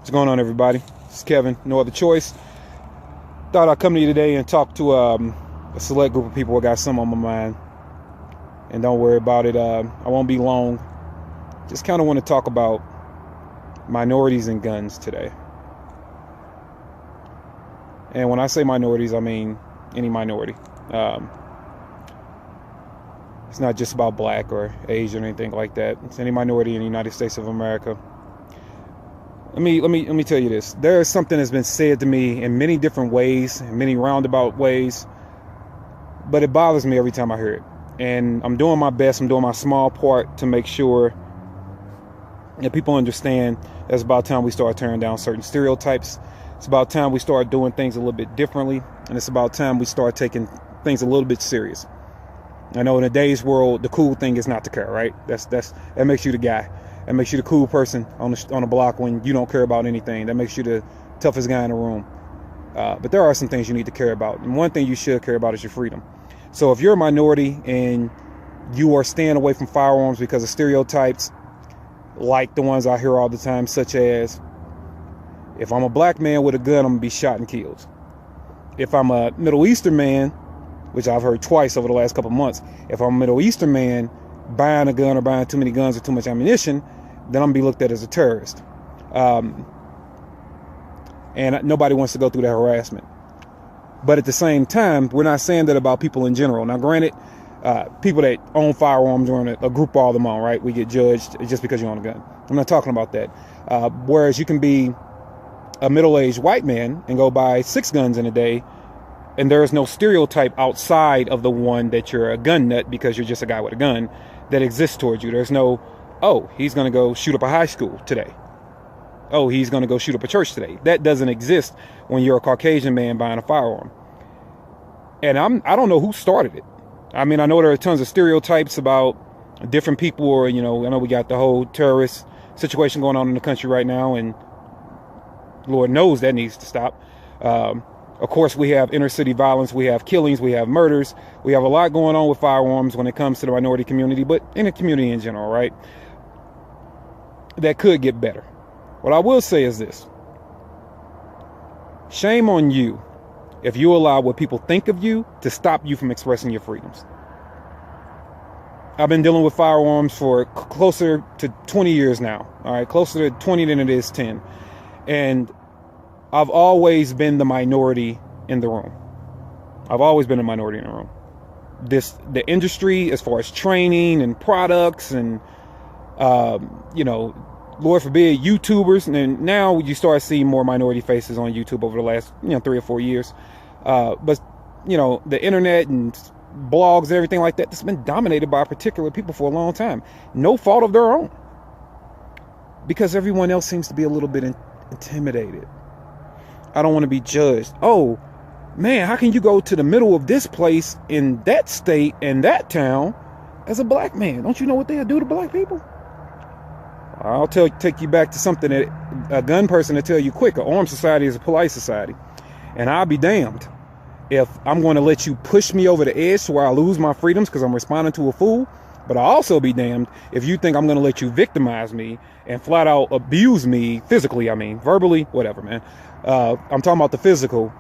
What's going on, everybody? It's Kevin, no other choice. Thought I'd come to you today and talk to a select group of people who got something on my mind. And don't worry about it. I won't be long. Just kind of want to talk about minorities and guns today. And when I say minorities, I mean any minority. It's not just about black or Asian or anything like that. It's any minority in the United States of America. Let me tell you this. There is something that's been said to me in many different ways, in many roundabout ways, but it bothers me every time I hear it. And I'm doing my best. I'm doing my small part to make sure that people understand that it's about time we start tearing down certain stereotypes. It's about time we start doing things a little bit differently, and it's about time we start taking things a little bit serious. I know in today's world, the cool thing is not to care, right? That makes you the guy. That makes you the cool person on the block when you don't care about anything. That makes you the toughest guy in the room. But there are some things you need to care about. And one thing you should care about is your freedom. So if you're a minority and you are staying away from firearms because of stereotypes like the ones I hear all the time, such as, if I'm a black man with a gun, I'm going to be shot and killed. If I'm a Middle Eastern man, which I've heard twice over the last couple of months, if I'm a Middle Eastern man buying a gun or buying too many guns or too much ammunition, then I'm gonna be looked at as a terrorist. And nobody wants to go through that harassment. But at the same time, we're not saying that about people in general. Now, granted, people that own firearms or a group all them on, right? We get judged just because you own a gun. I'm not talking about that. Whereas you can be a middle-aged white man and go buy 6 guns in a day, and there is no stereotype outside of the one that you're a gun nut because you're just a guy with a gun that exists towards you. There's no, oh, he's going to go shoot up a high school today. Oh, he's going to go shoot up a church today. That doesn't exist when you're a Caucasian man buying a firearm. And I don't know who started it. I mean, I know there are tons of stereotypes about different people, or, I know we got the whole terrorist situation going on in the country right now, and Lord knows that needs to stop. Of course, we have inner city violence, we have killings, we have murders. We have a lot going on with firearms when it comes to the minority community, but in the community in general, right? That could get better. What I will say is this. Shame on you if you allow what people think of you to stop you from expressing your freedoms. I've been dealing with firearms for closer to 20 years now, all right? Closer to 20 than it is 10. And I've always been the minority in the room. I've always been a minority in the room. The industry, as far as training and products and, Lord forbid, YouTubers. And now you start seeing more minority faces on YouTube over the last, 3 or 4 years. But the internet and blogs and everything like that, that's been dominated by particular people for a long time. No fault of their own. Because everyone else seems to be a little bit intimidated. I don't want to be judged. Oh, man, how can you go to the middle of this place in that state and that town as a black man? Don't you know what they'll do to black people? I'll take you back to something that a gun person will tell you quick. An armed society is a polite society. And I'll be damned if I'm going to let you push me over the edge to where I lose my freedoms because I'm responding to a fool. But I'll also be damned if you think I'm going to let you victimize me and flat out abuse me physically. I mean, verbally, whatever, man. I'm talking about the physical,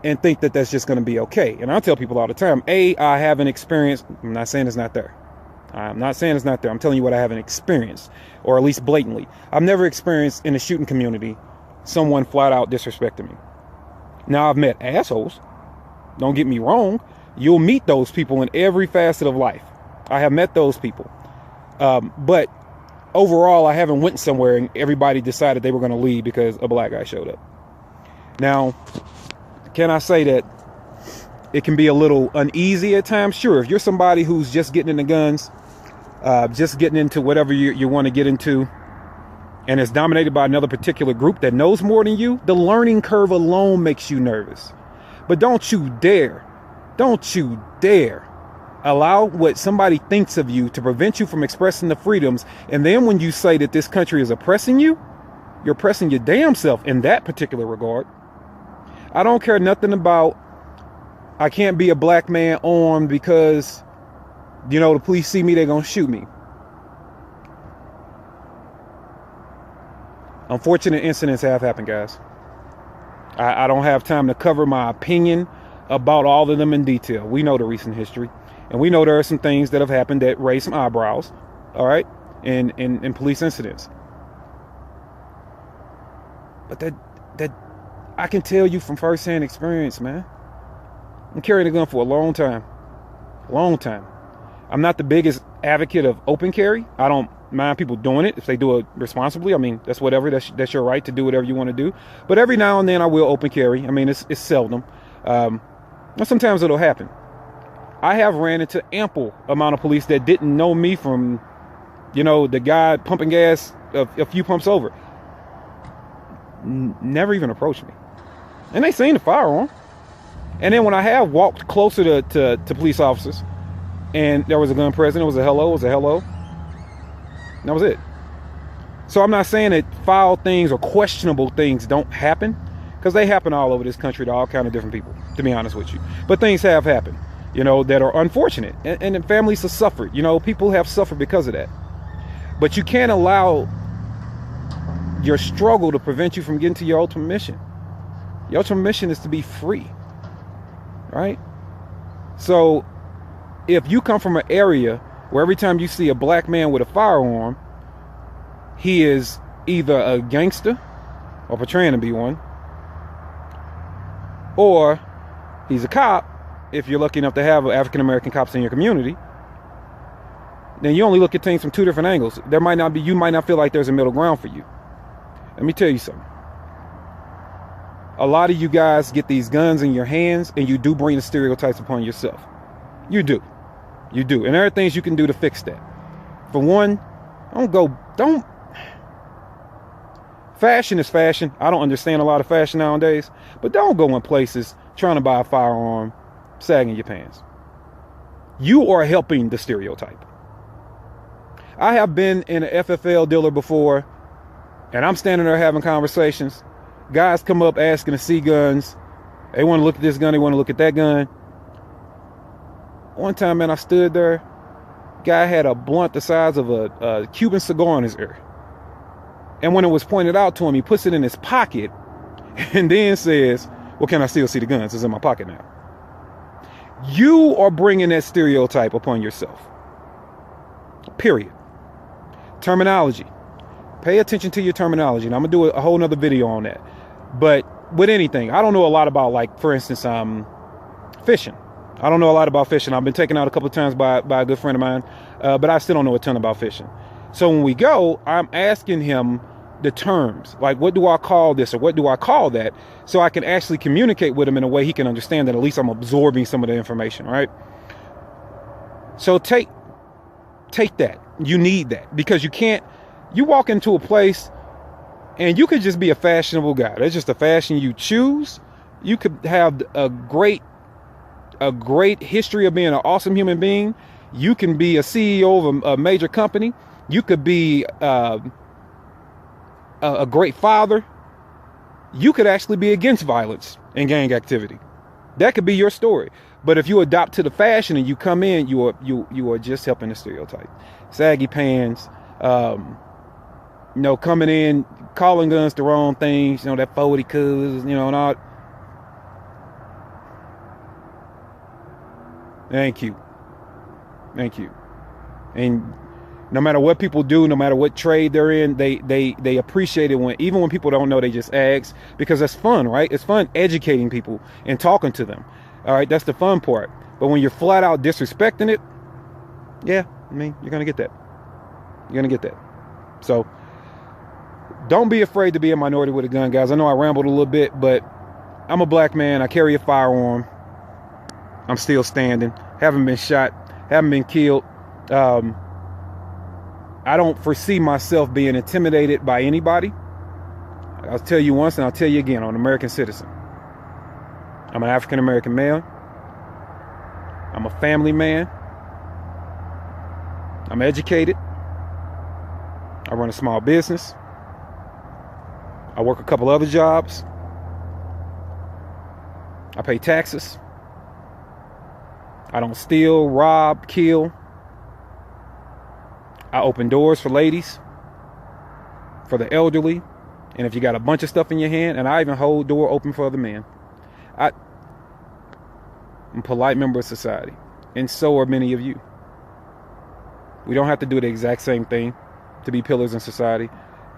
and think that that's just going to be okay. And I tell people all the time, I haven't experienced. I'm not saying it's not there. I'm not saying it's not there. I'm telling you what I haven't experienced, or at least blatantly. I've never experienced in the shooting community someone flat out disrespecting me. Now, I've met assholes. Don't get me wrong. You'll meet those people in every facet of life. I have met those people. But overall, I haven't went somewhere and everybody decided they were going to leave because a black guy showed up. Now, can I say that it can be a little uneasy at times? Sure, if you're somebody who's just getting into guns, just getting into whatever you want to get into, and it's dominated by another particular group that knows more than you, the learning curve alone makes you nervous. But don't you dare allow what somebody thinks of you to prevent you from expressing the freedoms. And then when you say that this country is oppressing you, you're oppressing your damn self in that particular regard. I don't care nothing about, I can't be a black man armed because, the police see me, they're going to shoot me. Unfortunate incidents have happened, guys. I don't have time to cover my opinion about all of them in detail. We know the recent history, and we know there are some things that have happened that raise some eyebrows, all right, in police incidents. But that I can tell you from firsthand experience, man. I'm carrying a gun for a long time. I'm not the biggest advocate of open carry. I don't mind people doing it if they do it responsibly. I mean, that's whatever. That's your right to do whatever you want to do. But every now and then I will open carry. I mean, it's seldom. Sometimes it'll happen. I have ran into ample amount of police that didn't know me from, the guy pumping gas a few pumps over. Never even approached me. And they seen the firearm. And then when I have walked closer to police officers and there was a gun present, it was a hello. And that was it. So I'm not saying that foul things or questionable things don't happen, because they happen all over this country to all kind of different people, to be honest with you. But things have happened, that are unfortunate. And families have suffered. People have suffered because of that. But you can't allow your struggle to prevent you from getting to your ultimate mission. Your ultimate mission is to be free. Right? So if you come from an area where every time you see a black man with a firearm, he is either a gangster or portraying to be one, or he's a cop, if you're lucky enough to have African American cops in your community, then you only look at things from two different angles. You might not feel like there's a middle ground for you. Let me tell you something. A lot of you guys get these guns in your hands and you do bring the stereotypes upon yourself. You do. And there are things you can do to fix that. For one, fashion is fashion. I don't understand a lot of fashion nowadays, but don't go in places trying to buy a firearm, sagging your pants. You are helping the stereotype. I have been in an FFL dealer before, and I'm standing there having conversations. Guys come up asking to see guns. They want to look at this gun. They want to look at that gun. One time, man, I stood there. Guy had a blunt the size of a Cuban cigar in his ear. And when it was pointed out to him, he puts it in his pocket and then says, well, can I still see the guns? It's in my pocket now. You are bringing that stereotype upon yourself. Period. Terminology. Pay attention to your terminology. And I'm going to do a whole nother video on that. But with anything, I don't know a lot about, like, for instance, fishing. I don't know a lot about fishing. I've been taken out a couple of times by a good friend of mine, but I still don't know a ton about fishing. So when we go, I'm asking him the terms, like, what do I call this or what do I call that, so I can actually communicate with him in a way he can understand that at least I'm absorbing some of the information, right? So take that. You need that, because you walk into a place and you could just be a fashionable guy. That's just a fashion you choose. You could have a great history of being an awesome human being. You can be a CEO of a major company. You could be a great father. You could actually be against violence and gang activity. That could be your story. But if you adopt to the fashion and you come in, you are just helping the stereotype. Saggy pants, coming in, calling guns the wrong things, that 40 cuz, and all. Thank you. And no matter what people do, no matter what trade they're in, they appreciate it even when people don't know, they just ask, because that's fun, right? It's fun educating people and talking to them. All right, that's the fun part. But when you're flat out disrespecting it, yeah, you're gonna get that. So don't be afraid to be a minority with a gun, guys. I know I rambled a little bit, but I'm a black man. I carry a firearm. I'm still standing. Haven't been shot. Haven't been killed. I don't foresee myself being intimidated by anybody. I'll tell you once and I'll tell you again. I'm an American citizen. I'm an African American male. I'm a family man. I'm educated. I run a small business. I work a couple other jobs. I pay taxes. I don't steal, rob, kill. I open doors for ladies, for the elderly, And if you got a bunch of stuff in your hand, and I even hold door open for other men, I'm a polite member of society. And so are many of you. We don't have to do the exact same thing to be pillars in society,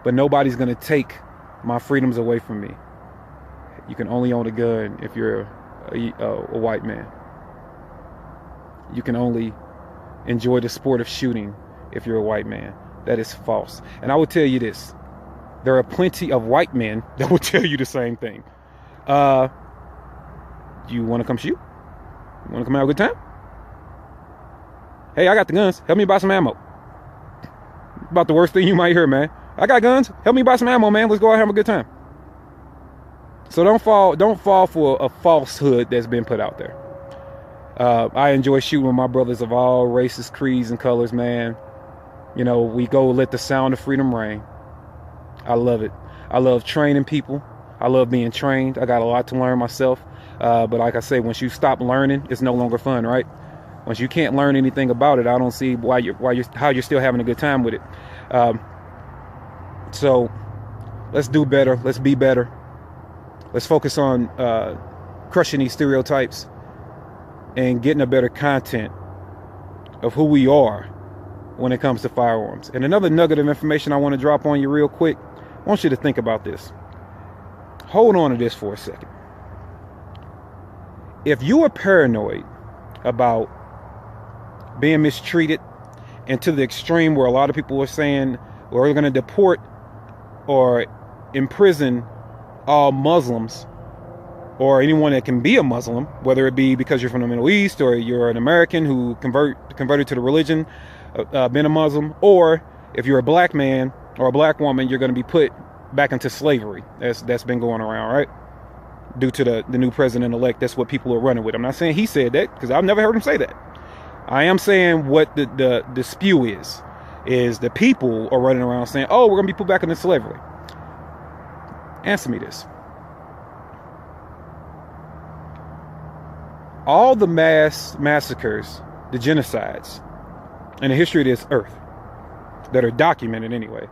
but nobody's going to take my freedoms away from me. You can only own a gun if you're a white man. You can only enjoy the sport of shooting if you're a white man. That is false. And I will tell you this. There are plenty of white men that will tell you the same thing. You want to come shoot? You want to come have a good time? Hey, I got the guns. Help me buy some ammo. About the worst thing you might hear, man. I got guns. Help me buy some ammo, man. Let's go out and have a good time. So don't fall for a falsehood that's been put out there. I enjoy shooting with my brothers of all races, creeds, and colors, man. You know, we go let the sound of freedom ring. I love it. I love training people. I love being trained. I got a lot to learn myself. But like I say, once you stop learning, it's no longer fun, right? Once you can't learn anything about it, I don't see how you're still having a good time with it. So let's do better. Let's be better. Let's focus on crushing these stereotypes and getting a better content of who we are when it comes to firearms. And another nugget of information I want to drop on you real quick. I want you to think about this. Hold on to this for a second. If you are paranoid about being mistreated, and to the extreme where a lot of people are saying we're going to deport or imprison all Muslims or anyone that can be a Muslim, whether it be because you're from the Middle East or you're an American who converted to the religion, been a Muslim, or if you're a black man or a black woman, you're going to be put back into slavery. That's been going around, right? Due to the new president-elect, that's what people are running with. I'm not saying he said that, because I've never heard him say that. I am saying what the spew is the people are running around saying, oh, we're going to be put back into slavery. Answer me this. All the mass massacres, the genocides, in the history of this earth that are documented anyway,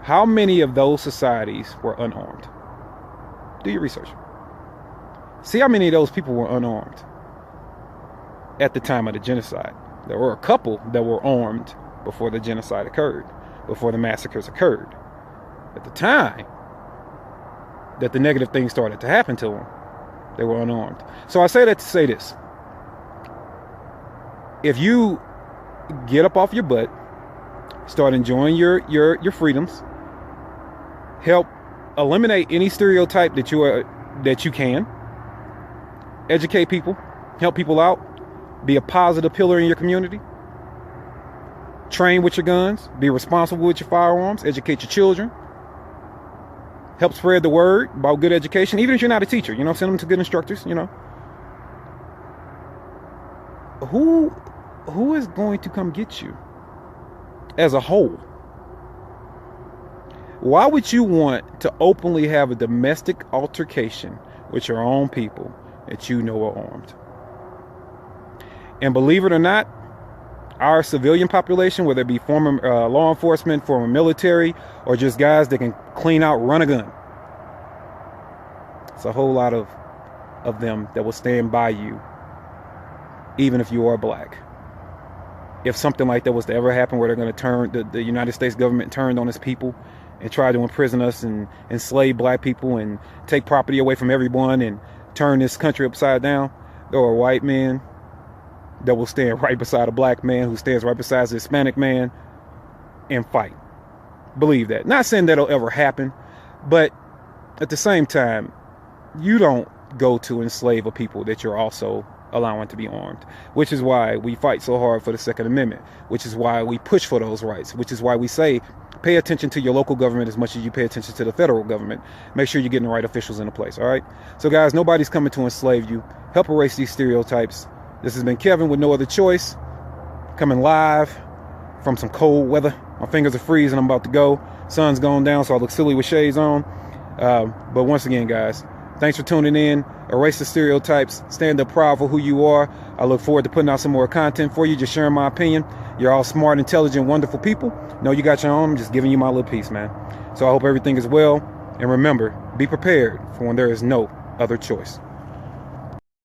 how many of those societies were unarmed? Do your research. See how many of those people were unarmed at the time of the genocide. There were a couple that were armed before the genocide occurred, before the massacres occurred. At the time that the negative things started to happen to them, they were unarmed. So I say that to say this. If you get up off your butt, start enjoying your freedoms, help eliminate any stereotype that you can, educate people, help people out, be a positive pillar in your community, train with your guns, be responsible with your firearms, educate your children, help spread the word about good education, even if you're not a teacher, you know, send them to good instructors, you know. Who is going to come get you as a whole? Why would you want to openly have a domestic altercation with your own people that you know are armed? And believe it or not, our civilian population, whether it be former law enforcement, former military, or just guys that can clean out, run a gun, it's a whole lot of them that will stand by you, even if you are black. If something like that was to ever happen, where they're going to turn, the United States government turned on its people and try to imprison us and enslave black people and take property away from everyone and turn this country upside down, there are white men that will stand right beside a black man who stands right beside a Hispanic man and fight. Believe that. Not saying that'll ever happen, but at the same time, you don't go to enslave a people that you're also allowing to be armed, which is why we fight so hard for the Second Amendment, which is why we push for those rights, which is why we say pay attention to your local government as much as you pay attention to the federal government. Make sure you're getting the right officials into place, all right? So guys, nobody's coming to enslave you. Help erase these stereotypes. This has been Kevin with No Other Choice, coming live from some cold weather. My fingers are freezing. I'm about to go. Sun's going down, so I look silly with shades on. But once again, guys, Thanks for tuning in. Erase the stereotypes. Stand up proud for who you are. I look forward to putting out some more content for you, just sharing my opinion. You're all smart, intelligent, wonderful people. Know you got your own. I'm just giving you my little piece, man. So I hope everything is well. And remember, be prepared for when there is no other choice.